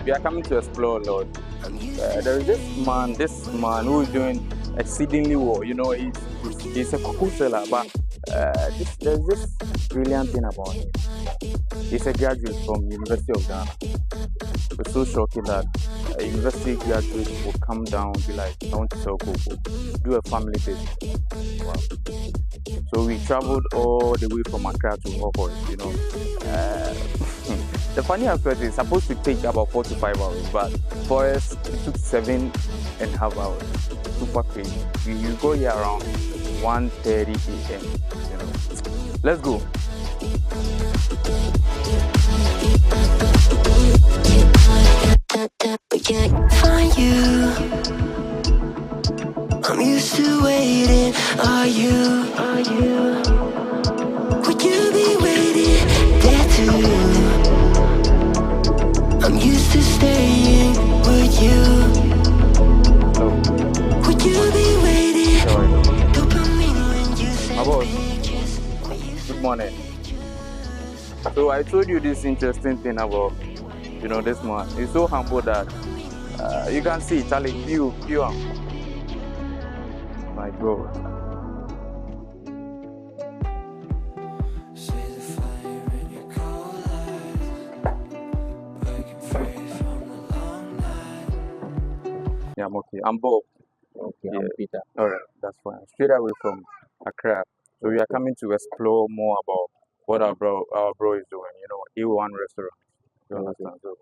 We are coming to explore a lot. There is this man who is doing exceedingly well. You know, he's a Koko seller, but there's this brilliant thing about him. He's a graduate from University of Ghana. It's so shocking that a university graduate will come down and be like, I want to sell Koko, do a family business. Wow. So we traveled all the way from Accra to Koko, you know. The funny aspect is it's supposed to take about 4 to 5 hours, but for us it took 7.5 hours. Super crazy. You go here around 1:30 a.m. You know. Let's go. Find you. I'm used to waiting. Are you? Would you be waiting there too? I'm used to staying. Would you? Would you be waiting? Dopamine when you say Good morning. So I told you this interesting thing about, you know, this man. He's so humble that you can see Charlie view him. My God. Yeah, I'm okay. I'm Bob. Okay, Yeah. I'm Peter. Alright, that's fine. Straight away from Accra. So we are coming to explore more about what our bro is doing, you know, A1 restaurant. You understand? So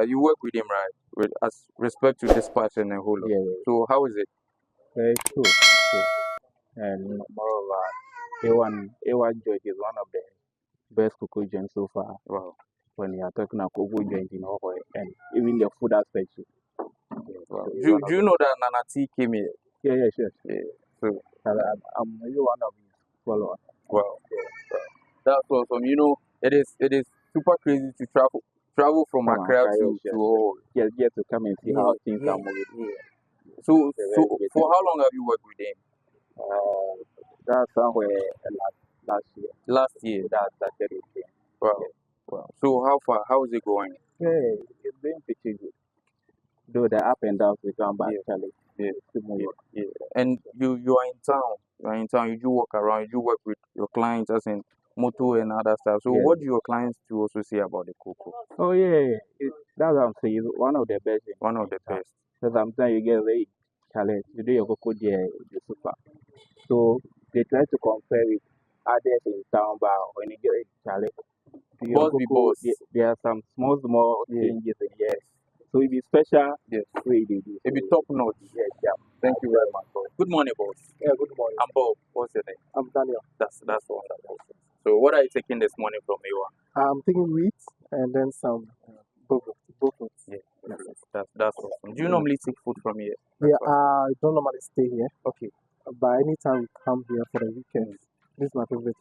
you work with him, right? With as respect to dispatch and a whole lot. Yeah. So how is it? Very cool. And moreover, A1 George is one of the best Koko joints so far. Wow. When you are talking about Koko joint in Ohio, and even the food aspect too. Wow. So Do you know that Nana T came here? Yeah, sure. Yeah. So I'm really one of his followers. wow. That's awesome. You know, it is super crazy to travel from Accra to Ohio. Just to come and see how things are moving. Yeah. So for how long have you worked with him? That's somewhere last year. Last year. That started with him. Wow. Yeah. Wow. So how far? How is it going? Yeah, it's been pretty good. Though the up and downs we come back, Charlie. Yeah. And you are in town. You are in town. You do walk around. You do work with your clients as in moto and other stuff. So what do your clients do also say about the Koko? Oh yeah. That's what I'm saying. It's one of the best. One of the best. So sometimes you get very challenged. You do your Koko there, it's super. So they try to compare with others in town, but when you get a challenge, there are some small changes in yes. So it be special. Yes. Way they do. It be top notch. Yes, yeah. Thank you very much, boss. Good morning, boss. Yeah, good morning. I'm Bob. What's your name? I'm Daniel. That's wonderful. So what are you taking this morning from A1? I'm taking wheat and then some bobo. Yeah. That's awesome. Do you normally take food from here? Yeah, I don't normally stay here. Okay. But anytime we come here for the weekend, this is my favorite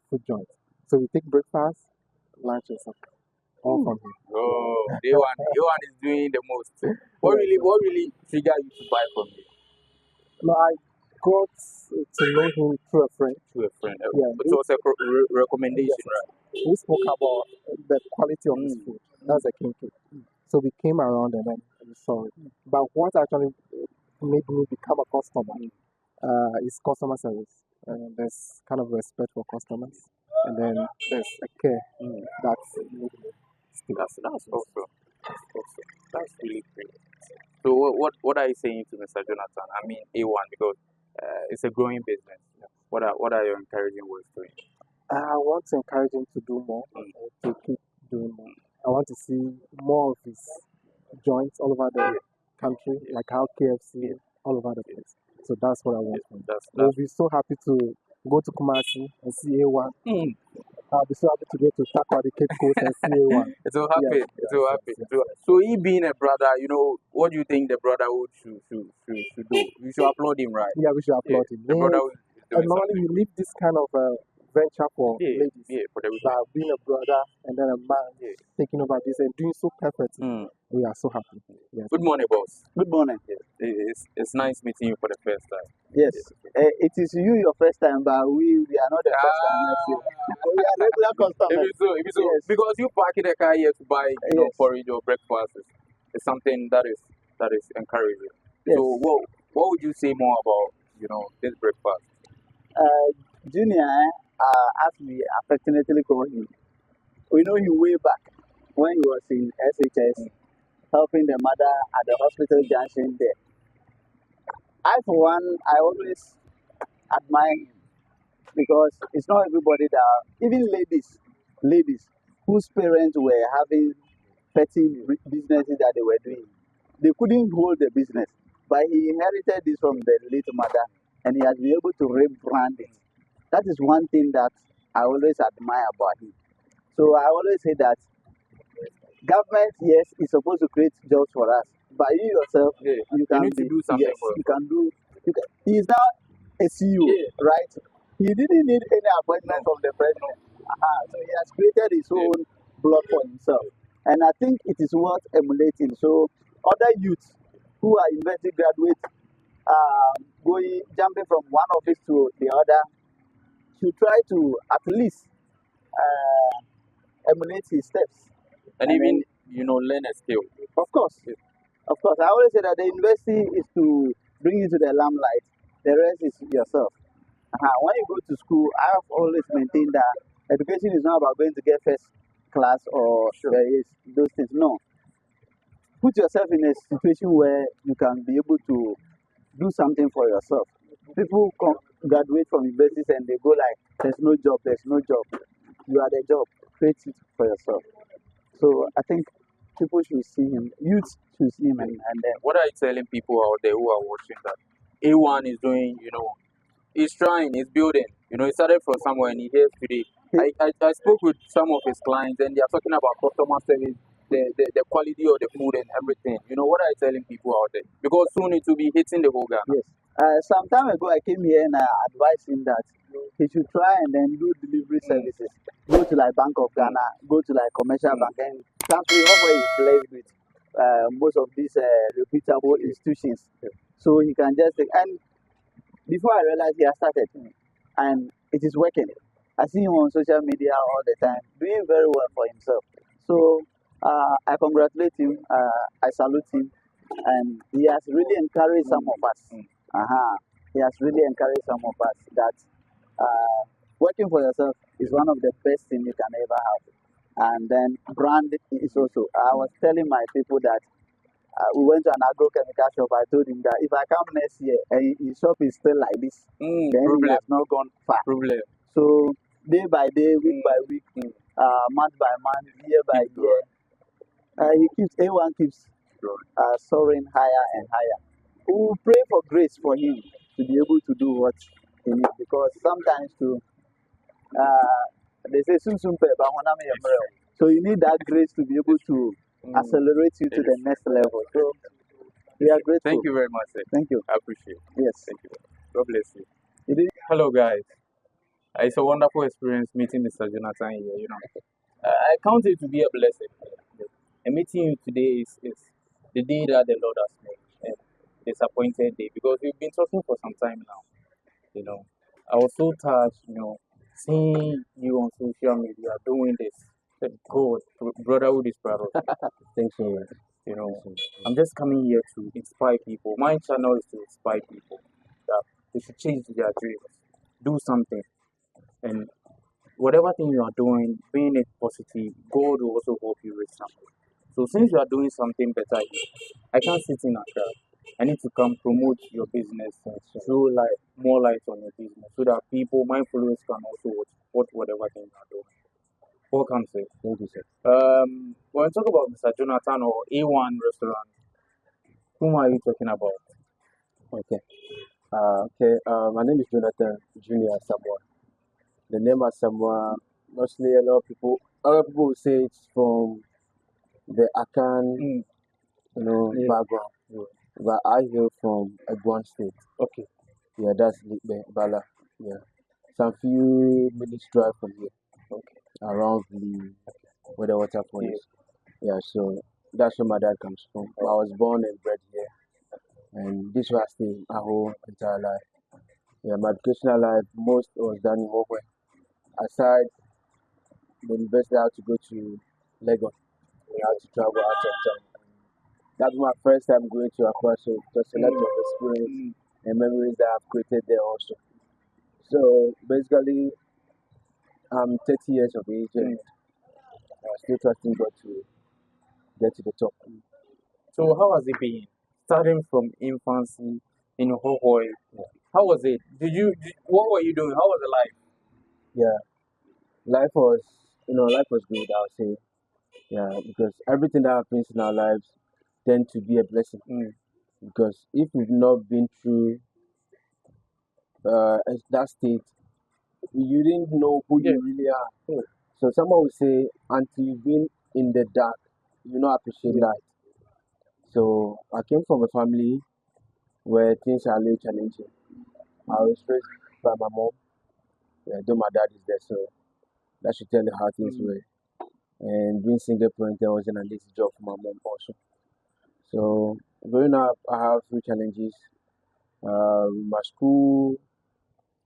food joint. So we take breakfast, lunch, and supper. All from here. Oh, A1 is doing the most. What really triggered you to buy from here? No, I got to know him through a friend. Yeah. But it was a recommendation, yes, right? We spoke about the quality of his food. That's the king thing. So we came around and then we saw it. But what actually made me become a customer is customer service. There's kind of respect for customers. And then there's a care that's made me stay. That's awesome. That's really great. So what are you saying to Mr. Jonathan? I mean A1 because it's a growing business. What are your encouraging words to him? I want to encourage him to do more, to keep doing more. I want to see more of his joints all over the country, like how KFC, all over the place. So that's what I want from him. We'll be so happy to go to Kumasi and see A1. I'll be so happy to go to Takwa, the Cape Coast, and see A1. It's so happy. So he being a brother, you know, what do you think the brotherhood should do? You should applaud him, right? Yeah, we should applaud him. The brotherhood. And normally we leave this kind of venture for Yeah, ladies. yeah, for the women. But being a brother and then a man Yeah. taking over this and doing so perfectly, Mm. we are so happy. Yes. Good morning, boss. Good morning. It's nice meeting you for the first time. Yes, it is you your first time, but we are not the first time. We are regular customers. If it's so, Yes. because you park in the car here to buy, Yes. porridge or breakfast is something that is encouraging. Yes. So what would you say more about this breakfast? Junior, as we affectionately call him, we know him way back when he was in SHS, helping the mother at the hospital junction there. I, for one, I always admire him because it's not everybody that, even ladies whose parents were having petty businesses that they were doing, they couldn't hold the business, but he inherited this from the late mother, and he has been able to rebrand it. That is one thing that I always admire about him. So I always say that government, yes, is supposed to create jobs for us, but you yourself, Yeah, you can need to do something yes, for you can do. He is now a CEO, right? He didn't need any appointment from the president. So he has created his own block for himself, and I think it is worth emulating. So other youths who are university graduates, jumping from one office to the other, should try to at least emulate his steps. and even learn a skill. Of course, of course. I always say that the university is to bring you to the limelight. The rest is yourself. When you go to school, I have always maintained that education is not about going to get first class or those things. No. Put yourself in a situation where you can be able to do something for yourself. People graduate from universities and they go like, there's no job, there's no job. You are the job. Create it for yourself. So I think people should see him, youth should see him, and then What are you telling people out there who are watching that A1 is doing, he's trying, he's building. He started from somewhere and he hears today. I spoke with some of his clients and they are talking about customer service, the quality of the food and everything. What are you telling people out there? Because soon it will be hitting the whole Ghana. yes. Some time ago, I came here and I advised him that he should try and then do delivery services. Go to like Bank of Ghana, go to like commercial bank, and country where he's blessed with most of these reputable institutions. So he can just take, and before I realized he has started, and it is working. I see him on social media all the time, doing very well for himself. So I congratulate him, I salute him, and he has really encouraged some of us. He has really encouraged some of us that working for yourself is one of the best things you can ever have. And then brand is also. I was telling my people that we went to an agrochemical shop. I told him that if I come next year and his shop is still like this, then he has not gone far. So day by day, week by week, month by month, year by year, A1 keeps soaring higher and higher. We will pray for grace for him to be able to do what he needs, because sometimes they say soon soon pay, but so you need that grace to be able to accelerate you to the next level. So we are grateful. Thank you very much, sir. Thank you. I appreciate it. Yes. Thank you. God bless you. It is- Hello, guys. It's a wonderful experience meeting Mr. Jonathan here. I count it to be a blessing. And meeting you today is the day that the Lord has made, and disappointed day, because we've been talking for some time now. I was so touched, seeing you on social media doing this. Said, God, brotherhood is brotherhood. Thanks so much. I'm just coming here to inspire people. My channel is to inspire people that they should change their dreams, do something, and whatever thing you are doing, being it positive, God will also help you with something. So since you are doing something better here, I can't sit in and cry. I need to come promote your business and throw more light on your business so that people, my followers, can also watch whatever thing you are doing. Welcome, sir. Thank you, sir. When we talk about Mr. Jonathan or A1 restaurant, whom are you talking about? Okay. My name is Jonathan Junior Samoa. The name Samoa, mostly a lot of people will say it's from the Akan, background. But I hail from Eguan State. Okay. Yeah, that's the Bala. Yeah. some few minutes drive from here. Around the where the waterfall is. Yeah, so that's where my dad comes from. I was born and bred here, and this was the my whole entire life. Yeah, my educational life most was done in Hokwe. Aside the university, I had to go to Lagos. I had to travel out of town. That was my first time going to Accra, so it was a lot of experience and memories that I've created there also. So basically, I'm 30 years of age and I'm still trusting God to get to the top. So how has it been? Starting from infancy in Hohoi. How was it? What were you doing? How was the life? Yeah, life was, life was good, I would say. Yeah, because everything that happens in our lives tend to be a blessing. Because if we've not been through that state, you didn't know who you really are. So someone would say, until you've been in the dark, you not appreciate light. So I came from a family where things are a little challenging. I was raised by my mom, though my dad is there, so that should tell you how things were. And being single parent wasn't an easy job for my mom also. So growing up, I have few challenges. My school,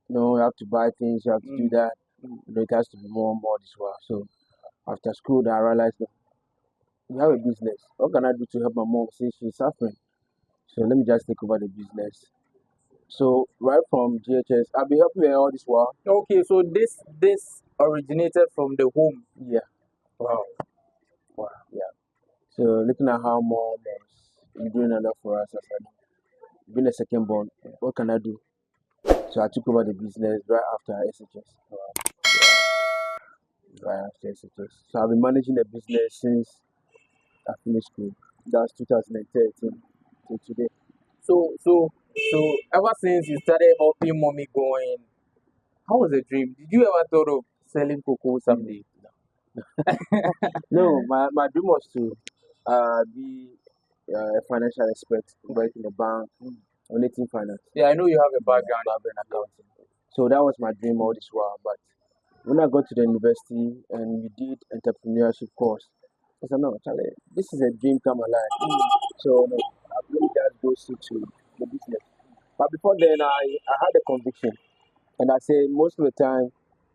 you have to buy things, you have to do that. It has to be more and more this while. So after school, I realized that we have a business. What can I do to help my mom since she's suffering? So let me just take over the business. So right from GHS, I've been helping her all this while. Okay, so this originated from the home. Yeah. Wow. Yeah. So looking at how mom was doing a lot for us, I said, being a second born, what can I do? So I took over the business right after SHS. Right after SHS. So I've been managing the business since I finished school. That's 2013 to today. So ever since you started helping mommy going, how was the dream? Did you ever thought of selling cocoa someday? No, my dream was to be a financial expert, work in a bank, on anything finance, Yeah, I know you have a background. in accounting. So that was my dream all this while. But when I got to the university and we did entrepreneurship course, I said, no, Charlie, this is a dream come alive. So no, I really just go to the business. But before then, I had a conviction. And I say most of the time,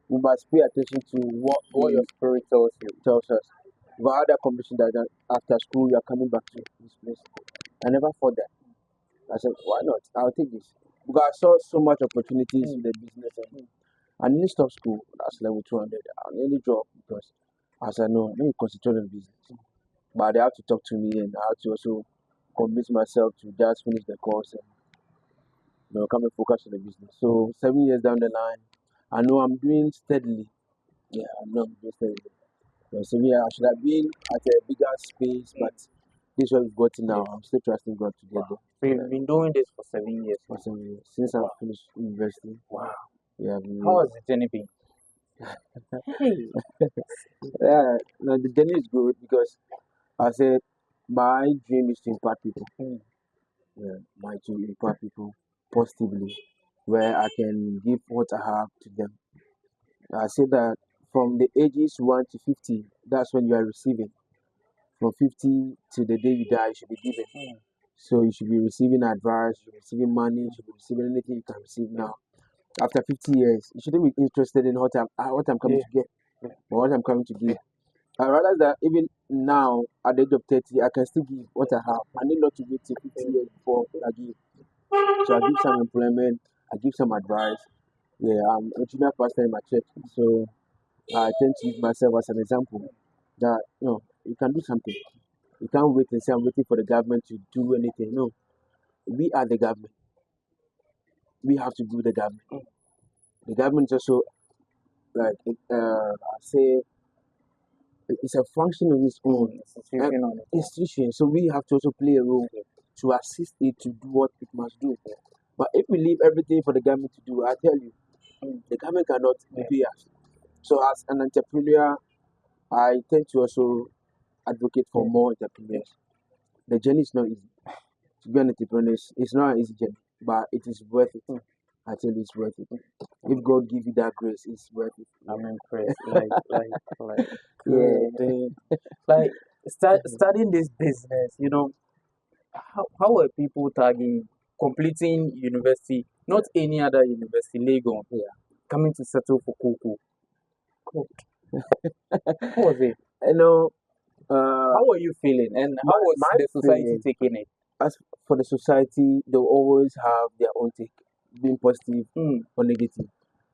we must pay attention to what your spirit tells us. But I had that conviction that after school, you are coming back to this place. I never thought that. I said, why not? I'll take this. Because I saw so much opportunities in the business. And I nearly stopped school. That's level 200. I nearly dropped because I said, no, let me concentrate on business. But they have to talk to me and I have to also convince myself to just finish the course and come and focus on the business. So 7 years down the line, I know I'm doing steadily. Yeah, I know I'm doing steadily. So yeah, I should have been at a bigger space, but this is what we've got now. I'm still trusting God to get there. So you've been doing this for 7 years. For 7 years since I finished university. Wow. Yeah, How has the journey been? yeah, no, the journey is good because I said my dream is to impact people. Yeah, my dream to impact people positively, where I can give what I have to them. I say that from the ages 1 to 50, that's when you are receiving. From 50 to the day you die, you should be giving. So you should be receiving advice, you should be receiving money, you should be receiving anything you can receive now. After 50 years, you shouldn't be interested in what I'm coming to get, or what I'm coming to give. I realize that even now, at the age of 30, I can still give what I have. I need not to wait till 50 years before I give. So I give some employment, I give some advice. Yeah, I'm a junior pastor in my church, so I tend to use myself as an example that you can do something. You can't wait and say I'm waiting for the government to do anything. No, we are the government. We have to do the government. The government is also like I say it's a function of its own institution. So we have to also play a role to assist it to do what it must do. But if we leave everything for the government to do, I tell you, the government cannot pay us. So as an entrepreneur, I tend to also advocate for more entrepreneurs. The journey is not easy. To be an entrepreneur, it's not an easy journey, but it is worth it. I tell you, it's worth it. If God give you that grace, it's worth it. I'm impressed. Like Yeah. good. Like starting this business, how are people tagging completing university, not any other university, Lagos, coming to settle for Koko? God, how was it? You know, How are you feeling? And how was my the society feeling, taking it? as for the society, they will always have their own take, being positive or negative.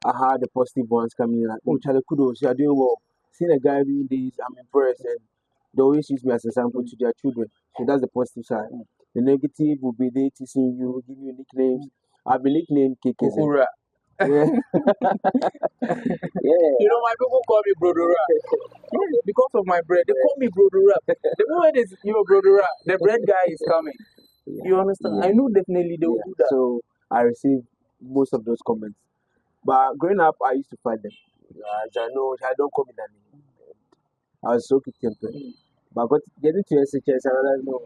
I had the positive ones coming in like, oh, Charlie, kudos, you're doing well. Seeing a guy doing this, I'm impressed. And they always use me as a sample to their children. So that's the positive side. The negative will be they teasing you, give you nicknames. I've been nicknamed KKZ. Kokura. Yeah. Yeah. My people call me Brodora. Yeah, because of my bread, they call me Brodora. The moment is Brodora, the bread guy is coming. You understand? Yeah. I know definitely they will Yeah. do that. So I received most of those comments. But growing up, I used to fight them. As I know, I don't call me that name. I was so quick tempered. But getting to SHS, I realized, no,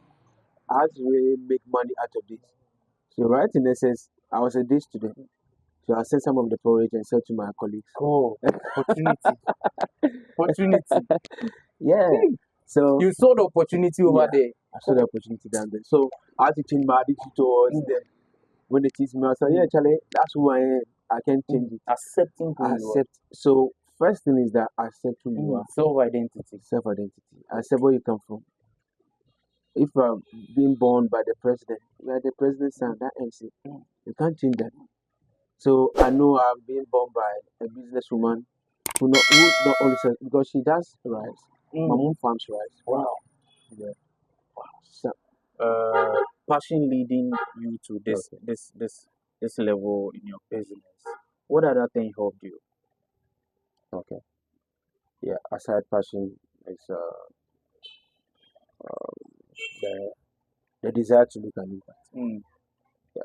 I had to really make money out of this. So right in essence, I was a day student. So I sent some of the porridge and sell to my colleagues. Oh, opportunity. Opportunity. Yeah. So You saw the opportunity over yeah, there. I saw the opportunity down there. So I had to change my attitude towards them. When they teach me, I said, yeah, Charlie, that's who I am. I can't change it. Accepting who I you are. accept. So first thing is that accept who you are. Self-identity. Self-identity. Accept where you come from. If I'm being born by the president, you are the president's son. That ends it. You can't change that. So I know I'm being born by a businesswoman who not only says because she does rice. My mom farms rice. Wow. Yeah. So, Passion leading you to this level in your business. What other thing helped you? okay. Yeah. Aside passion is the the desire to make an impact. Yeah.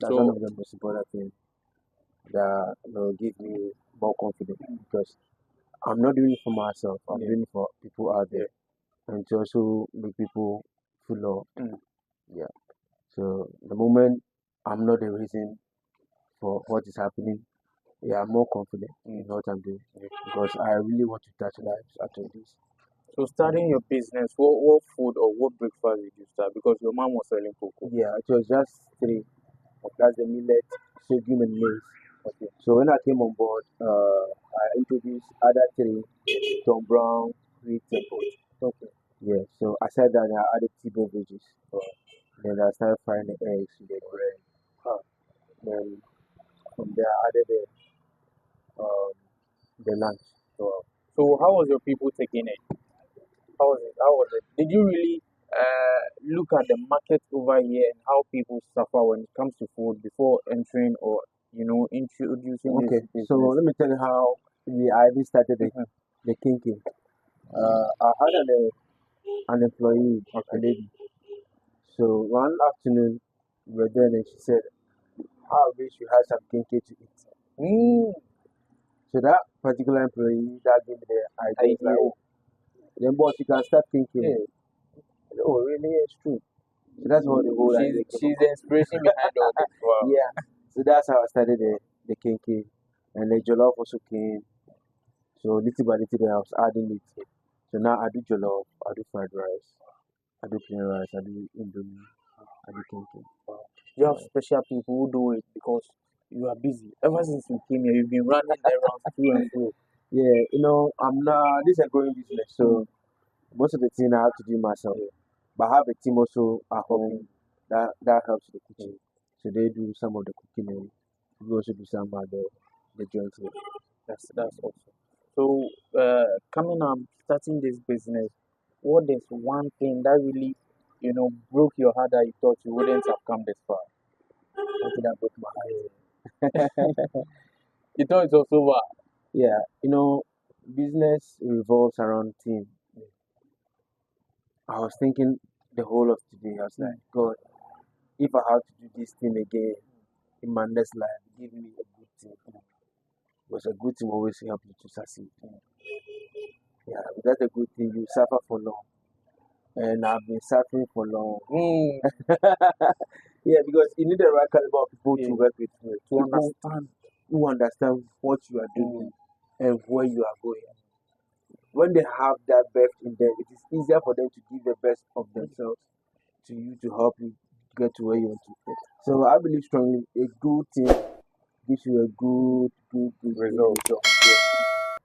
That's one So of the most important things that will give me more confidence because I'm not doing it for myself. I'm doing it for people out there and to also make people feel love. Yeah. So the moment I'm not the reason for what is happening, I'm more confident in what I'm doing because I really want to touch lives after this. So starting your business, what food or what breakfast did you start? Because your mom was selling cocoa. Yeah, it was just three. That's the millet, sorghum, and maize. Okay. So when I came on board, I introduced other three: Tom Brown, wheat, and oat. Okay. Yeah. So aside that, I added tea beverages. Then I started frying the eggs with the bread. Then from there, I added um, the lunch. So how was your people taking it? How was it? How was it? Did you really look at the market over here and how people suffer when it comes to food before entering or introducing Okay. this So business? let me tell you how I even started the kinking. I had an employee, a lady. So one afternoon, we were there and she said, "How I wish you had some kinky to eat." So that particular employee that gave me the idea, was like, oh, then boss, you can start thinking. Oh, really? It's true. So that's how the whole idea came She's the inspiration behind all this. Wow. Yeah. So that's how I started the kinky. And the jollof also came. So little by little, I was adding it. So now I do jollof, I do fried rice, I do plain rice, I do indomie, I do kinky. You have special people who do it because you are busy. Ever since you came here, you've been running around to and fro. Yeah, I'm not. This is a growing business, so most of the thing I have to do myself. But I have a team also at home that helps with the kitchen. So they do some of the cooking and we also do some of the joint work. That's awesome. So, coming up, starting this business, what is one thing that really, broke your heart that you thought you wouldn't have come this far? Something that broke my heart. You thought it was over. Yeah, business revolves around team. I was thinking the whole of today. I was like, God, if I have to do this thing again in my next life, give me a good team. Because a good team always help you to succeed. Yeah, without a good team, you suffer for long. And I've been suffering for long. Yeah, because you need the right caliber of people to Yeah. work with you. To People understand. who understand what you are doing and where you are going. When they have that best in them, it is easier for them to give the best of themselves to you to help you get to where you want to get. So I believe strongly a good team gives you a good Result. result.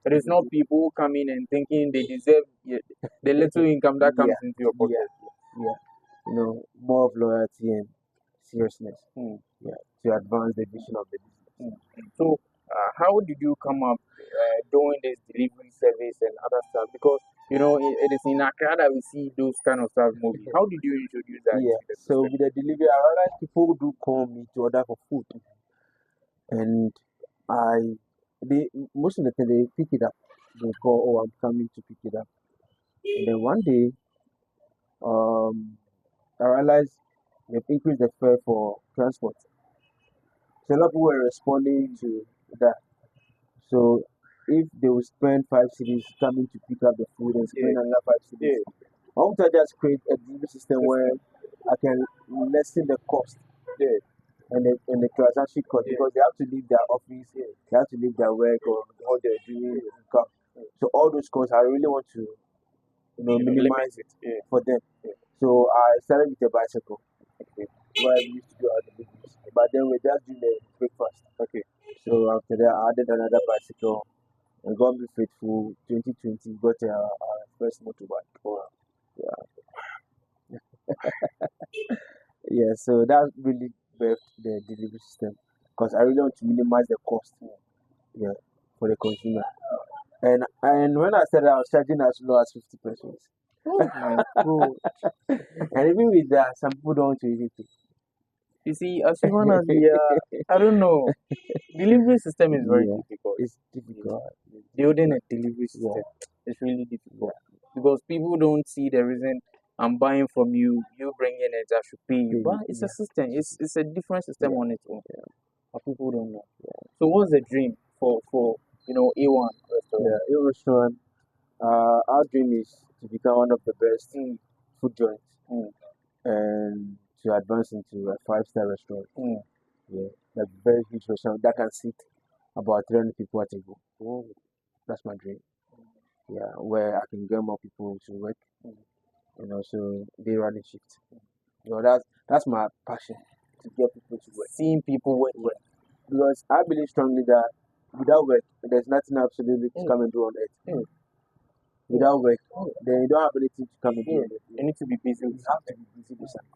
It is not people who come in and thinking they deserve the little income that comes into your pocket. Yeah. You know, more of loyalty and seriousness. Mm. Yeah, to advance the vision of the business. So, how did you come up doing this delivery service and other stuff? Because it is in Accra that we see those kind of stuff moving. How did you introduce that Yeah. into the So system? with the delivery, I realize people do call me to order for food, and I, they most of the time they pick it up. They call, oh, I'm coming to pick it up. And then one day, I realized they've increased the fare for transport. So a lot of people were responding to that. So if they will spend 5 cities coming to pick up the food and spend another 5 cities, I want to just create a delivery system where I can lessen the cost and the transaction cost because they have to leave their office, they have to leave their work or what they're doing and come. So all those costs, I really want to minimize it for them. So I started with a bicycle, where we used to do our deliveries. But then we just do the breakfast. So after that, I added another bicycle and God be faithful. 2020 got our first motorbike. Yeah, so that really birthed the delivery system because I really want to minimize the cost. Yeah, for the consumer. And when I started, I was charging as low as 50 pesos. Oh my God. And even with that, some people don't want to even pay. You see, as human as we are, I don't know. Delivery system is very Yeah, difficult. it's difficult. Building a delivery system is really difficult because people don't see the reason I'm buying from you, you bringing it, I should pay you. But it's a system. It's a different system on its own. But people don't know. So what's the dream for A1 restaurant? Yeah, in restaurant, our dream is to become one of the best food joints Mm. and to advance into a five-star restaurant. Mm. Yeah, a very huge restaurant that can seat about 300 people at a go. Oh, that's my dream. Yeah, where I can get more people to work, and also they running shift. That's my passion to get people to work. Seeing people work. Because I believe strongly that without work, there's nothing absolutely to come and do on earth. Without work, then you don't have anything to come and do on earth. You need to be busy You with have to be busy with something.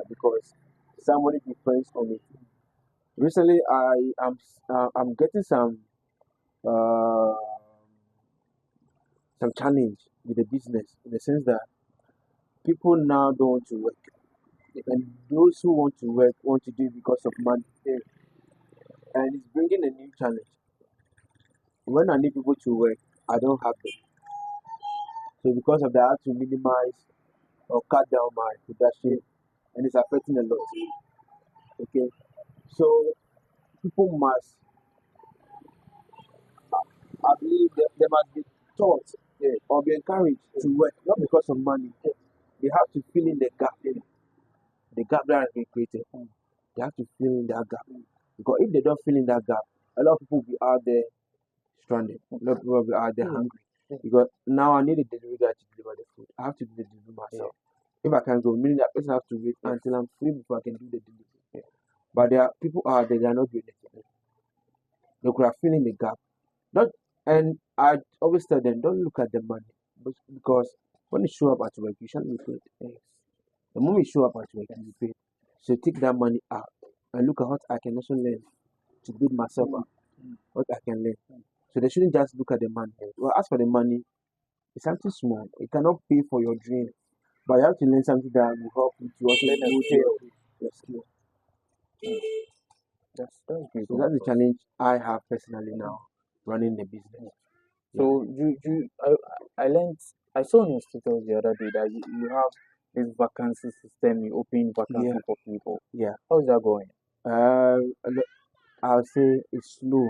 Because somebody depends on it. Recently, I'm getting uh, some challenge with the business in the sense that people now don't want to work, and those who want to work want to do it because of money, and it's bringing a new challenge. When I need people to work, I don't have them. So because of that, I have to minimize or cut down my production, and it's affecting a lot. Okay, so people must, I believe, that they must be taught or be encouraged to work, not because of money. They have to fill in the gap that has been created. They have to fill in that gap. Because if they don't fill in that gap, a lot of people will be out there stranded. A lot of people will be out there hungry. Because now I need a delivery guy to deliver the food. I have to do the delivery myself. If I can go, meaning that person has to wait until I'm free before I can do the delivery. But there are people out there that are not doing it. They could have filled in the gap. Not, and I always tell them, don't look at the money. Because when you show up at work, you shouldn't be paid. The moment you show up at work, you be paid. So take that money out and look at what I can also learn to build myself up. What I can learn. So they shouldn't just look at the money. Well, as for the money, it's something small. It cannot pay for your dream. But you have to learn something that will help you to also Learn a build your skill. That's good. So that's the challenge I have personally now running the business. So I learned, I saw on your status the other day that you have this vacancy system. You open vacancy Yeah. for people. Yeah. How is that going? I'll say it's slow.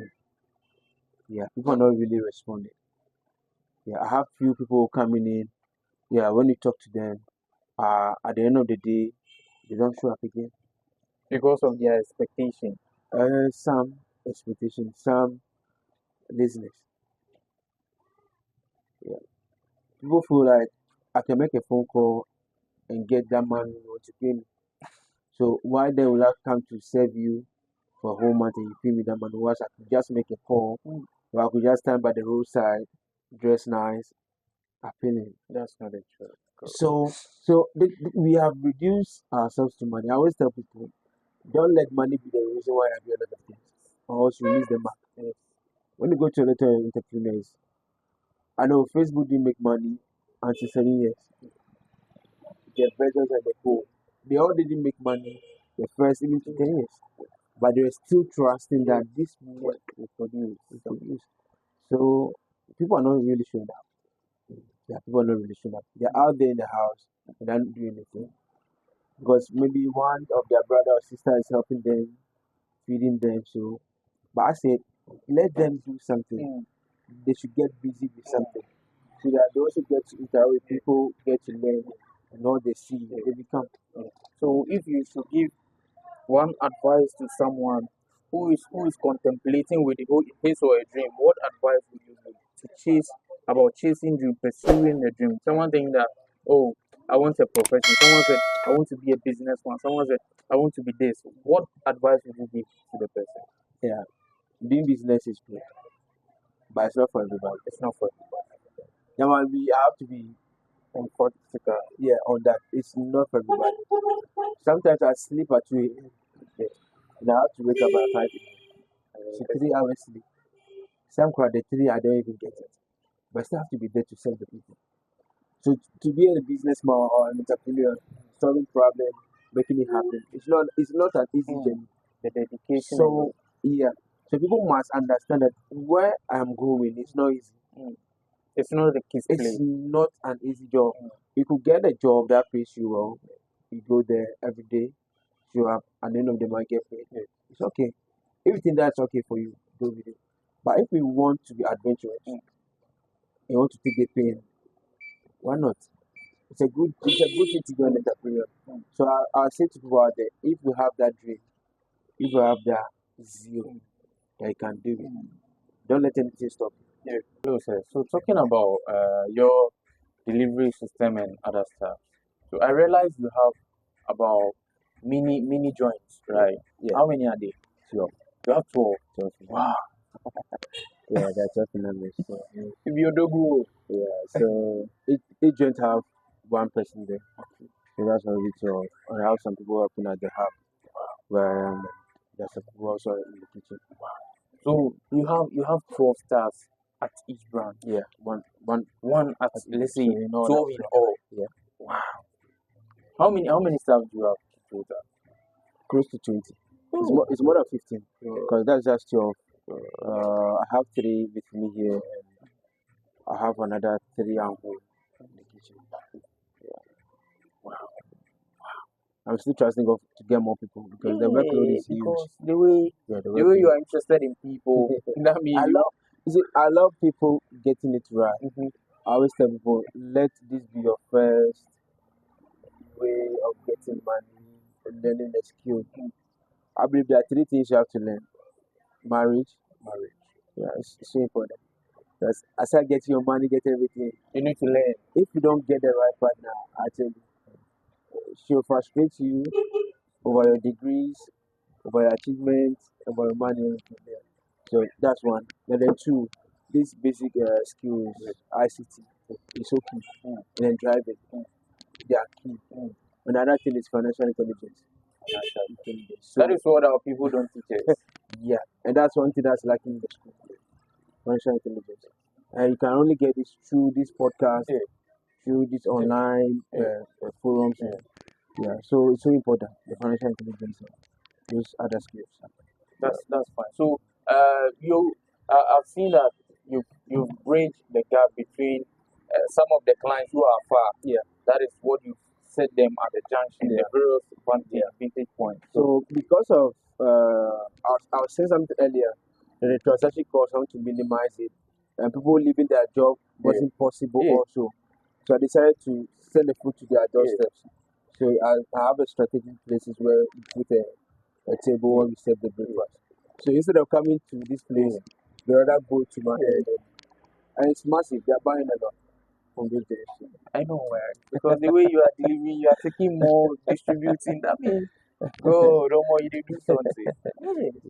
Yeah, people are not really responding. Yeah, I have few people coming in. Yeah, when you talk to them, at the end of the day, they don't show up again. because of their expectation. Some expectation, some laziness. Yeah. People feel like I can make a phone call and get that man to pay me. So why then will I come to serve you for a whole month and you pay me that money? Once I could just make a call, or I could just stand by the roadside, dress nice, appealing. That's not the truth. So we have reduced ourselves to money. I always tell people, don't let money be the reason why I do a lot of things, or else you miss the mark. Yes. When you go to a lot of entrepreneurs, I know Facebook didn't make money until 7 years. Their ventures and the whole, they all didn't make money the first even to 10 years, but they were still trusting that this work will produce. Will produce. So people are not really showing up. Yeah, people are not really showing up. They're out there in the house and they're not doing anything because maybe one of their brother or sister is helping them, feeding them. So, but I said, let them do something. They should get busy with something so that they also get to interact with people, get to learn, and all they see, they become. So if you should give one advice to someone who is contemplating with his or a dream, what advice would you give to chase about chasing dream, pursuing the dream? Someone thinking that, oh, I want a profession. Someone said I want to be a businessman. Someone said I want to be this. What advice would you give to the person? Yeah, doing business is good, but it's not for everybody. It's not for Yeah, man, we have to be emphatic. on that. It's not for everybody. Sometimes I sleep at 2 a.m. and I have to wake up at 5 a.m. So 3 hours sleep. Some crowd, the three, I don't even get it. But I still have to be there to serve the people. So to be a businessman or an entrepreneur, solving problems, making it happen, it's not an easy journey. The dedication. So yeah, so people must understand that where I'm going is not easy. It's not the kids It's play. not an easy job. You could get a job that pays you well. You go there every day, show up, at the end of the month get paid. It's okay. If you think that's okay for you, go with it. But if you want to be adventurous, you want to take the pain, why not? It's a good thing to be an entrepreneur. So I'll say to people out there, if you have that dream, if you have that zeal, that you can do it. Don't let anything stop you. Yeah, close. So talking about your delivery system and other stuff. So I realized you have about mini joints, right? Yeah. How many are they? Sure. You have 12. Wow. Yeah, that's definitely. So, If you do go, yeah, so each joint have one person there. So that's why we so I have some people working at the hub where there's some people also in the kitchen. so you have 12 staffs at each branch. Yeah, One at let's say so in all 12 in all. Yeah. Wow. How many staff do you have total? close to 20. It's more than 15 because that's just 12. I have 3 with me here and I have another 3 at home in the kitchen. I'm still trusting God to get more people because the workload is huge. Because the way Yeah, the way you are interested in people, that means I love people getting it right. Mhm. I always tell people, let this be your first way of getting money and learning a skill. I believe there are 3 things you have to learn. Marriage. Yeah, it's so important. Because aside getting your money, get everything. you need to learn. If you don't get the right partner, I tell you, she'll frustrate you over your degrees, over your achievements, over your money, everything there. So that's one. And then 2, these basic skills, ICT, is so key. And then driving, they are key. Another thing is financial intelligence. So That is what our people don't teach us. yeah, and that's one thing that's lacking in the school. Financial intelligence. And you can only get this through this podcast, through this online forums. Yeah, so it's so important, the financial intelligence, those other skills. That's fine. So I've seen that you've bridged the gap between some of the clients who are far. Yeah. That is what you set them at the junction, the Yeah. various vantage points. So because of I was saying something earlier, that the transaction cost, I want to minimize it, and people leaving their job wasn't possible Yeah. also. So I decided to send the food to their doorsteps. So I have a strategic places where we put a table when we serve the breakfast. So instead of coming to this place, they rather go to my and it's massive. They're buying a lot from this direction. I know where. Because the way you are delivering, you are taking more, distributing. That means, God, no more, you did do something.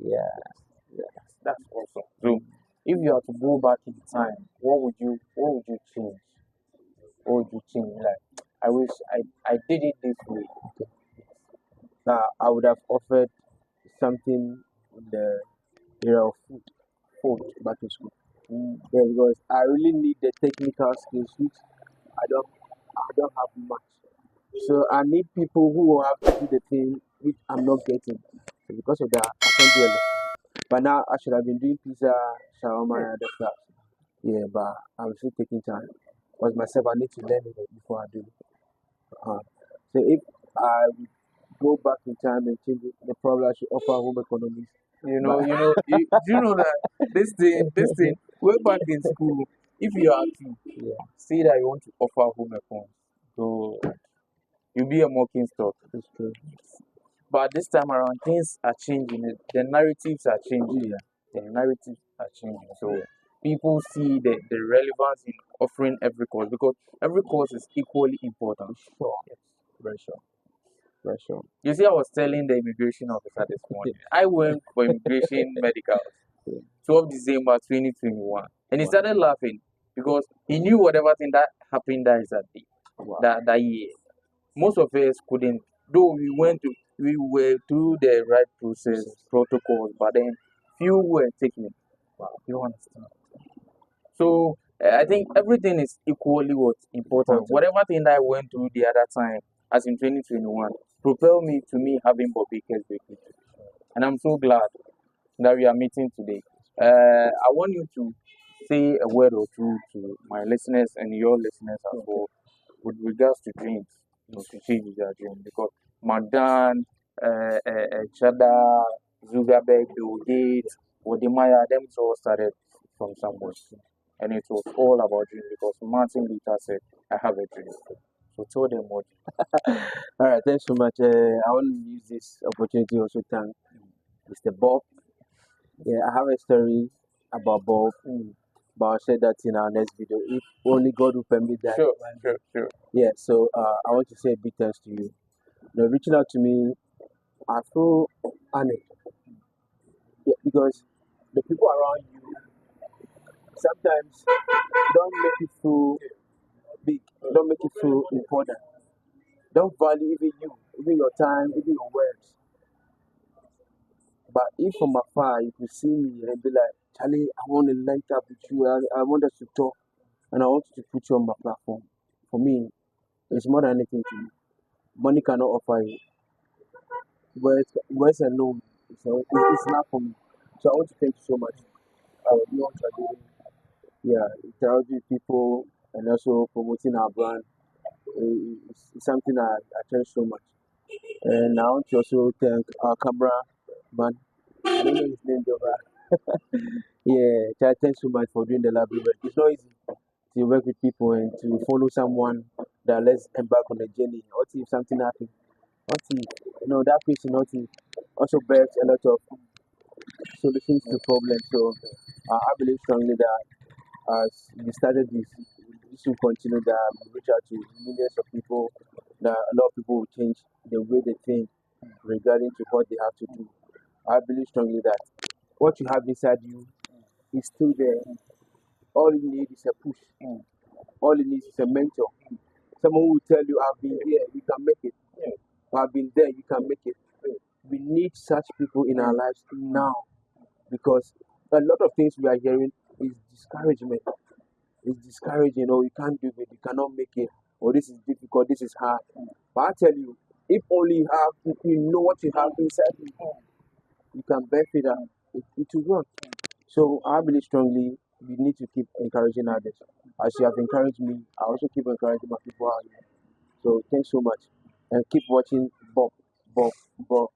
Yeah. That's awesome. So, if you have to go back in time, what would you change? What would you change? Like, I wish I did it this way. I would have offered something in the area of food back in school. Yeah, because I really need the technical skills which I don't I don't have much. So I need people who will have to do the thing which I'm not getting. So because of that, I can't do a lot. But now I should have been doing pizza, shawarma, and other stuff. Yeah, but I'm still taking time. Because myself, I need to learn it before I do it. Uh, so if I would go back in time and change it, the probably I should offer home economics. Do you know that this thing, way back in school, if you are to Yeah, say that you want to offer home econs, so you'll be a mocking stock. that's true. But this time around, things are changing. The narratives are changing. Yeah, The narratives are changing. So people see the relevance in offering every course because every course is equally important. sure. Yes. Very sure. Very sure. You see, I was telling the immigration officer this morning. I went for immigration medical, 12 December 2021, and he started laughing because he knew whatever thing that happened that is that day, Wow. that year. Most of us couldn't, though we were through the right process protocols, but then few were taking. Wow, you understand? So I think everything is equally what important. Whatever thing that I went through the other time, as in 2021, propelled me to me having Bobby Kesbeck. And I'm so glad that we are meeting today. I want you to say a word or two to my listeners and your listeners as well with regards to dreams, to change their dream. Because Magdan, Chada, Zuckerberg, Bill Gates, Wodimaya, them all started from somewhere. And it was all about dream because Martin Luther said, I have a dream. So tell them what. All right, thanks so much. I want to use this opportunity also to thank Mr. Bob. Yeah, I have a story about Bob, but I'll share that in our next video. If only God will permit that. Sure. Yeah, so I want to say a big thanks to you. Reaching out to me, I feel honored. Yeah, because the people around you sometimes don't make you feel big, don't make you feel important, don't value even you, even your time, even your words. But if from afar you could see me and be like, Charlie, I want to link up with you, I want us to talk, and I want you to put you on my platform. For me, it's more than anything to me. Money cannot offer you. Words alone, it's not for me. So I want to thank you so much. I would know what you're doing. Yeah, encouraging people and also promoting our brand. It's something I cherish so much. And I want to also thank our camera man. I don't know his name, though, but yeah, Chad, thanks so much for doing the lovely work. It's not easy to work with people and to follow someone that let's embark on a journey. What if something happens? What if, that person, what if also bears a lot of solutions to problems. So I believe strongly that as we started this will continue that we reach out to millions of people, that a lot of people will change the way they think regarding to what they have to do. I believe strongly that what you have inside you is still there. All you need is a push. All you need is a mentor. Someone who will tell you, I've been here, you can make it. I've been there, you can make it. We need such people in our lives now because a lot of things we are hearing is discouragement. It's discouraging, you can't do it, you cannot make it, or this is difficult, this is hard. But I tell you, if only if you know what you have inside you can benefit and it will work. So I believe strongly we need to keep encouraging others. As you have encouraged me, I also keep encouraging my people out here. So thanks so much. And keep watching Bob. Bob. Bob.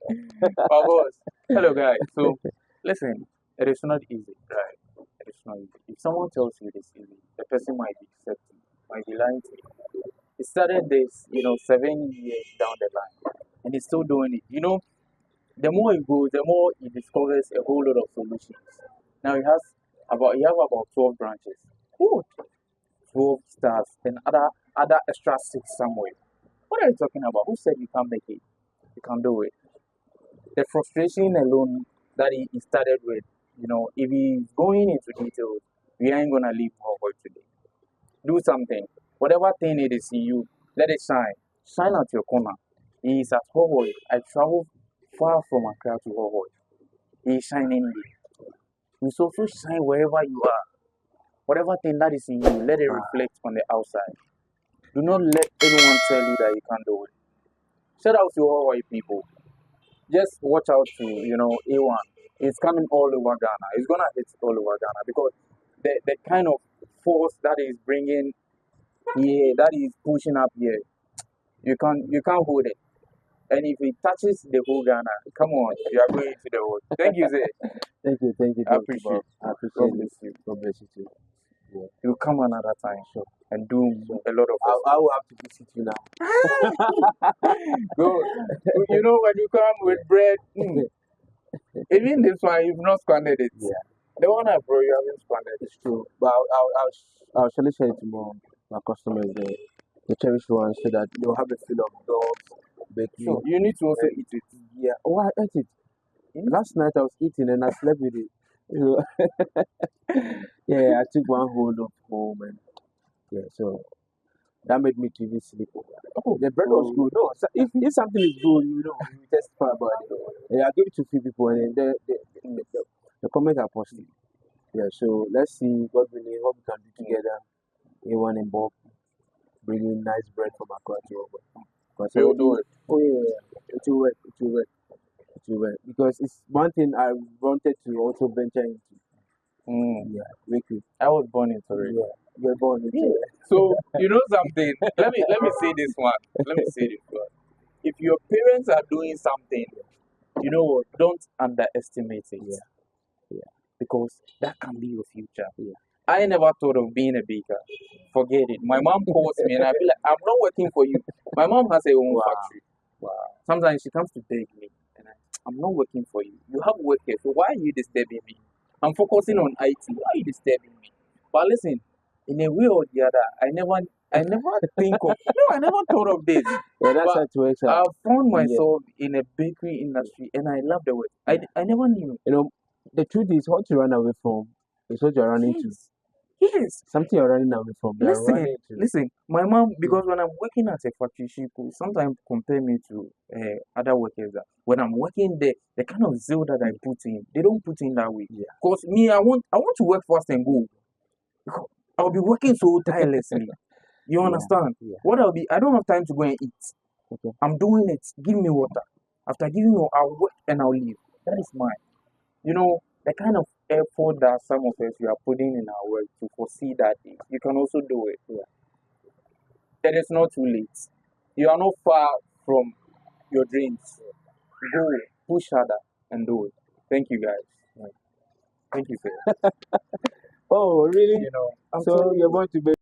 Of course. Hello, guys. So, listen, it is not easy, right? It is not easy. If someone tells you it is easy, the person might be deceptive, might be lying to you. He started this, 7 years down the line, and he's still doing it. the more he goes, the more he discovers a whole lot of solutions. Now he have about 12 branches. Good. 12 stars and other extra 6 somewhere. What are you talking about? Who said you can't make it? You can do it. The frustration alone that he started with, if he's going into details, we ain't gonna leave Harvard today. Do something. Whatever thing it is in you, let it shine. Shine at your corner. He is at Harvard. I traveled far from Accra to Harvard. He is shining there. He's also shine wherever you are. Whatever thing that is in you, let it reflect on the outside. Do not let anyone tell you that you can't do it. Shout out to all white people. Just watch out to, A1. It's coming all over Ghana. It's gonna hit all over Ghana because the kind of force that is bringing here, that is pushing up here, you can't hold it. And if it touches the whole Ghana, come on, you are going to the world. Thank you, Zay. Thank you. I appreciate it. I God appreciate bless you. it. God bless you too. Yeah. You'll come another time, sure, and do a lot of I will have to visit you now. Go. When you come with bread, even this one, you've not squandered it. Yeah. The one I brought, you haven't squandered it. It's true. But I'll surely share it to my customers, the cherished ones, so that they'll have a feel of dogs, bakery. Sure. You need to also eat it. Yeah. Oh, I ate it. Last night I was eating and I slept with it. Yeah, I took one whole loaf home and yeah, so that made me to even sleep. Oh, the bread was good. No, so if something is good, you testify about it. Yeah, I give it to few people and then the comments are positive. Yeah, so let's see God willing what we can do together. A1 and Bob bringing nice bread from Accra to Oba. We'll do it. Oh yeah, it will work. It will work. It will work because it's one thing I wanted to also venture into. Yeah, bakery. I was born into it. Yeah, you're born into it. So you know something. Let me say this one. Let me say this one. If your parents are doing something, you know what? Don't underestimate it. Yeah. Because that can be your future. Yeah. I never thought of being a baker. Forget it. My mom calls me and I be like, I'm not working for you. My mom has her own factory. Wow. Sometimes she comes to beg me and I'm not working for you. You have work here, so why are you disturbing me? I'm focusing on IT. Why are you disturbing me? But listen, in a way or the other, I never think of I never thought of this. Yeah, that's But how it works I out. found myself in a bakery industry and I love the work. I never knew. The truth is, what you run away from is what you're running to. Yes. Something you're running away from. Listen, my mom, because when I'm working at a factory, she could sometimes compare me to other workers. When I'm working there, the kind of zeal that I put in, they don't put in that way. Because me, I want to work fast and go. I'll be working so tirelessly. You understand? Yeah. What I don't have time to go and eat. Okay. I'm doing it. Give me water. After giving me, I'll work and I'll leave. That is mine. The kind of effort that some of us we are putting in our work to foresee that day, you can also do it. It is not too late. You are not far from your dreams. Go, push harder, and do it. Thank you, guys. Thank you, sir. Oh, really? I'm So sorry. you're going to be